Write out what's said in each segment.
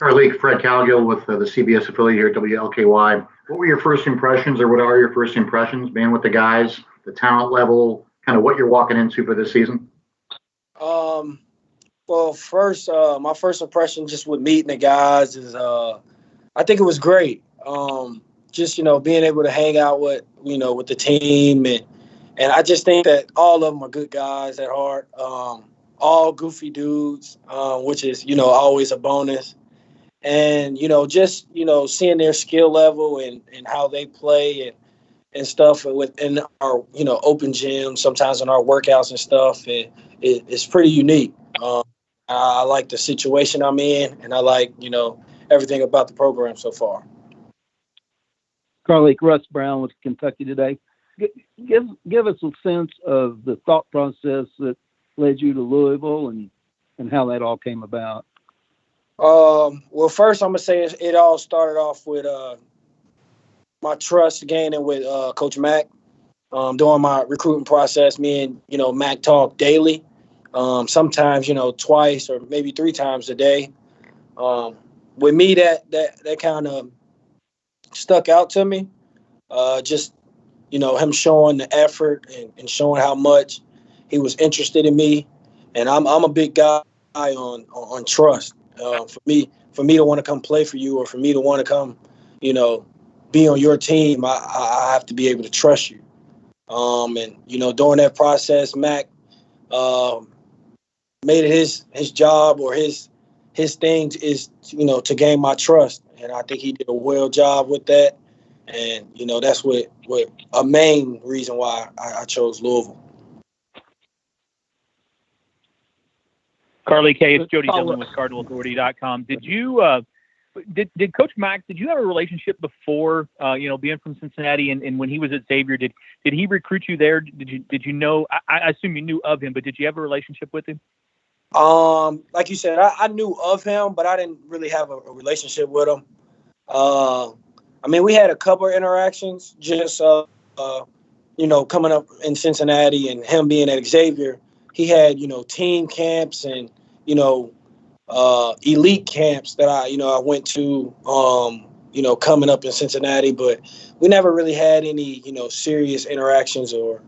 Carlik, Fred Calgill with the CBS affiliate here at WLKY. What were your first impressions, or what are your first impressions, being with the guys, the talent level, kind of what you're walking into for this season? Well, first, my first impression just with meeting the guys is I think it was great. Just, being able to hang out with the team. And I just think that all of them are good guys at heart. All goofy dudes, which is, always a bonus. And, just, seeing their skill level and how they play and stuff within our, open gym, sometimes in our workouts and stuff, it's pretty unique. I like the situation I'm in, and I like, everything about the program so far. Carlik, Russ Brown with Kentucky today. Give us a sense of the thought process that led you to Louisville and how that all came about. Well, first I'm going to say it all started off with my trust gaining with Coach Mack. During my recruiting process, me and, Mack talk daily. Sometimes, twice or maybe 3 times a day. With me, that kind of stuck out to me. Just, him showing the effort and showing how much he was interested in me. And I'm a big guy on trust. For me to want to come play for you, or for me to want to come, be on your team, I have to be able to trust you. And, during that process, Mac made it his job, or his thing is, to gain my trust. And I think he did a well job with that. And, that's what a main reason why I chose Louisville. Carlik, hey, it's Jody Dillon with CardinalAuthority.com. Did Coach Mack, did you have a relationship before, being from Cincinnati, and when he was at Xavier, did he recruit you there? Did you know? I assume you knew of him, but did you have a relationship with him? Like you said, I knew of him, but I didn't really have a relationship with him. We had a couple of interactions, just coming up in Cincinnati, and him being at Xavier. He had, team camps and, elite camps that I went to, coming up in Cincinnati, but we never really had any, serious interactions or,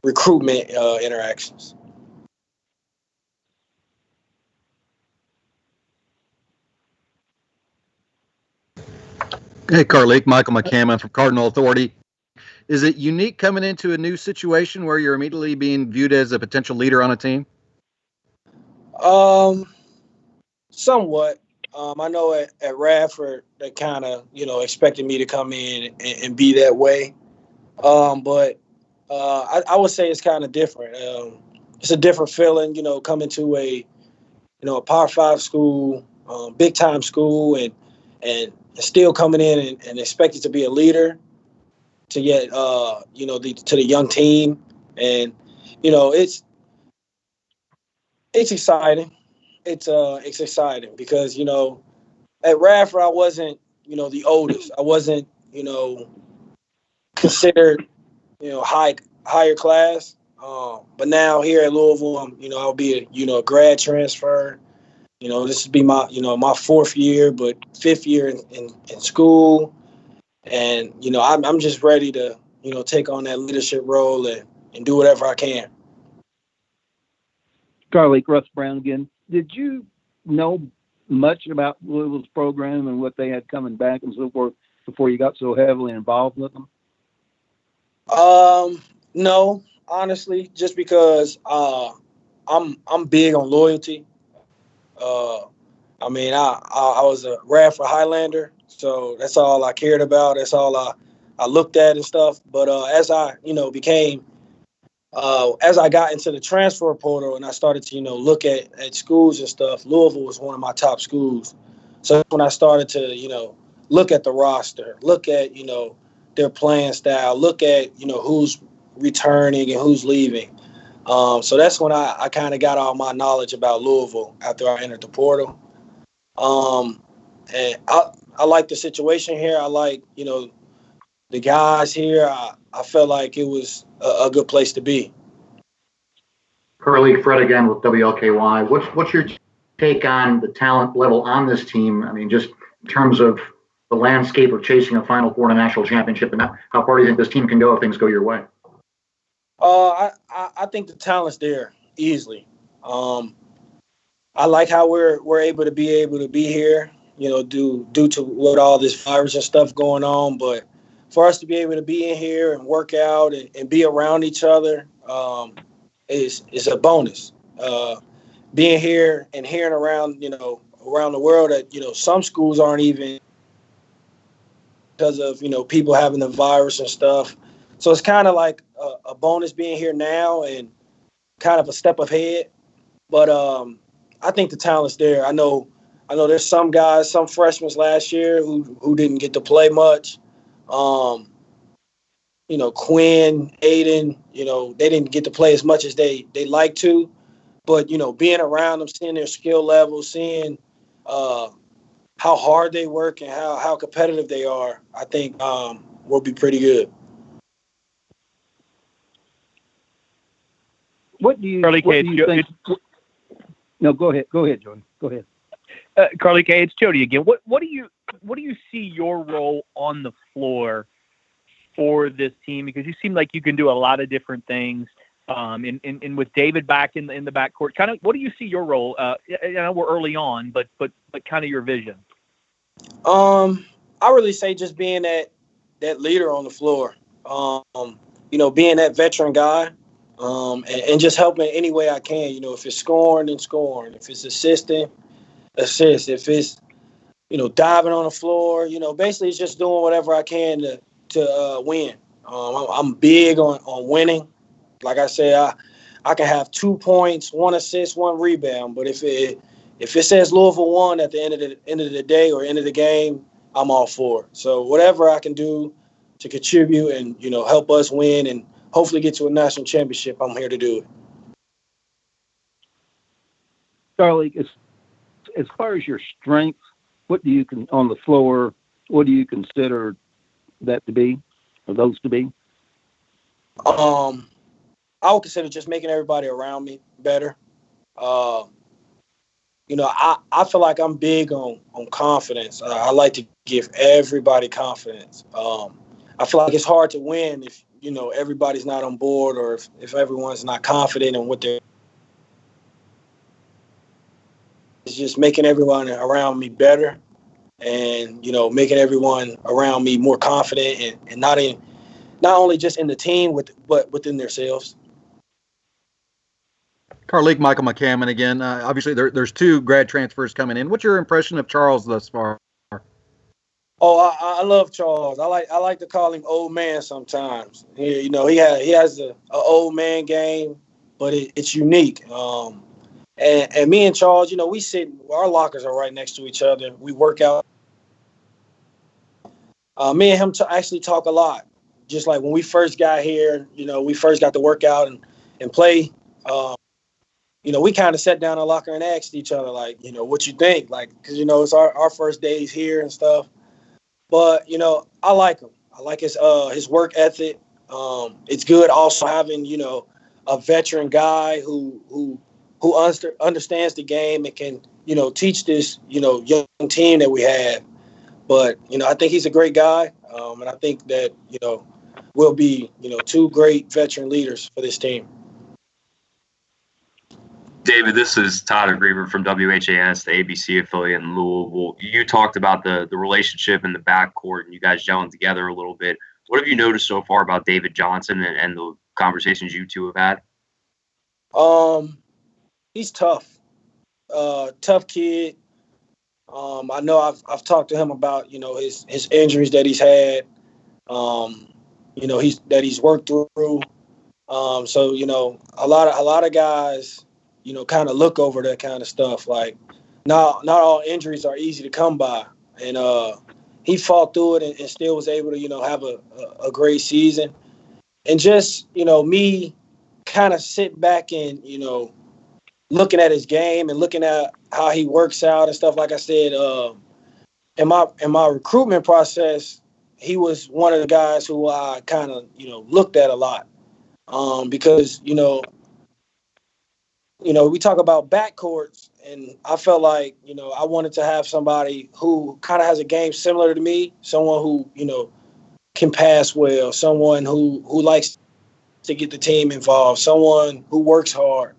recruitment interactions. Hey, Carlik, Michael McCammon from Cardinal Authority. Is it unique coming into a new situation where you're immediately being viewed as a potential leader on a team? Somewhat. I know at Radford, they kind of, expected me to come in and be that way. But I would say it's kind of different. It's a different feeling, coming to a Power 5 school, big time school, and still coming in and expected to be a leader to get, to the young team. And, it's exciting. It's exciting because, at Radford, I wasn't, the oldest. I wasn't, considered, higher class. But now here at Louisville, I'll be a grad transfer. This would be my, my 4th year, but 5th year in school. And, I'm just ready to, take on that leadership role and do whatever I can. Carlik, Russ Brown again. Did you know much about Louisville's program and what they had coming back and so forth before you got so heavily involved with them? No, honestly, just because I'm big on loyalty. I was a Radford Highlander, so that's all I cared about. That's all I looked at and stuff. But as I, became as I got into the transfer portal and I started to, look at schools and stuff, Louisville was one of my top schools. So when I started to, look at the roster, look at, their playing style, look at, who's returning and who's leaving. So that's when I kind of got all my knowledge about Louisville after I entered the portal. And I like the situation here. I like, the guys here. I felt like it was a good place to be. Carlik, Fred again with WLKY. What's your take on the talent level on this team? I mean, just in terms of the landscape of chasing a Final Four and a national championship, and how far do you think this team can go if things go your way? I think the talent's there easily. I like how we're able to be here, due to what all this virus and stuff going on. But for us to be able to be in here and work out and be around each other is a bonus. Being here and hearing around the world that some schools aren't even, because of people having the virus and stuff. So it's kind of like a bonus being here now and kind of a step ahead. But I think the talent's there. I know there's some guys, some freshmen last year who didn't get to play much. Quinn, Aiden, they didn't get to play as much as they like to. But, being around them, seeing their skill level, seeing how hard they work and how competitive they are, I think will be pretty good. What do you think? No, go ahead. Go ahead, Jordan. Go ahead. Carlik, it's Jody again. What do you see your role on the floor for this team? Because you seem like you can do a lot of different things. And with David back in the backcourt, kind of, what do you see your role? I know we're early on, but kind of your vision. I really say just being that leader on the floor. Being that veteran guy. And just helping any way I can. If it's scoring, then scoring. If it's assisting, assist. If it's, diving on the floor, basically it's just doing whatever I can to win. I'm big on winning. Like I said, I can have 2 points, 1 assist, 1 rebound. But if it says Louisville won at the end of the day or end of the game, I'm all for it. So whatever I can do to contribute and help us win and hopefully get to a national championship, I'm here to do it. Carlik, as far as your strength, on the floor, what do you consider that to be, or those to be? I would consider just making everybody around me better. I feel like I'm big on confidence. I like to give everybody confidence. I feel like it's hard to win if everybody's not on board, or if everyone's not confident in what they're. It's just making everyone around me better, and making everyone around me more confident, and not only just in the team, but within themselves. Carlik, Michael McCammon again. Obviously, there's 2 grad transfers coming in. What's your impression of Charles thus far? Oh, I love Charles. I like to call him old man sometimes. He has a old man game, but it's unique. And me and Charles, we sit. Our lockers are right next to each other. We work out. Me and him actually talk a lot. Just like when we first got here, we first got to work out and play. We kind of sat down in the locker and asked each other, like, what you think? Like, because, it's our first days here and stuff. But, I like him. I like his work ethic. It's good also having, a veteran guy who understands the game and can, teach this, young team that we have. But, I think he's a great guy. And I think that, we'll be, 2 great veteran leaders for this team. David, this is Todd Grieber from WHAS, the ABC affiliate in Louisville. You talked about the relationship in the backcourt and you guys gelling together a little bit. What have you noticed so far about David Johnson and the conversations you 2 have had? He's tough. Tough kid. I know I've talked to him about, his injuries that he's had, he's worked through. So, a lot of guys, kind of look over that kind of stuff. Like, not all injuries are easy to come by. And he fought through it and still was able to, have a great season. And just, me kind of sit back and, looking at his game and looking at how he works out and stuff. Like I said, in my recruitment process, he was one of the guys who I kind of, looked at a lot. Because, we talk about backcourts And I felt like, I wanted to have somebody who kind of has a game similar to me, someone who, can pass well, someone who likes to get the team involved, someone who works hard.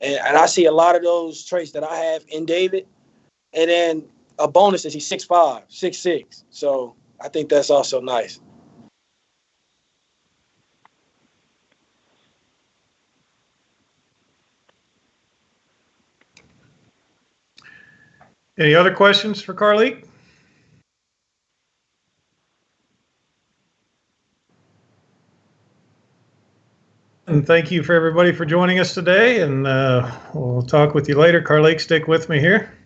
And I see a lot of those traits that I have in David. And then a bonus is he's 6'5", 6'6". So I think that's also nice. Any other questions for Carlik? And thank you for everybody for joining us today. And we'll talk with you later. Carlik, stick with me here.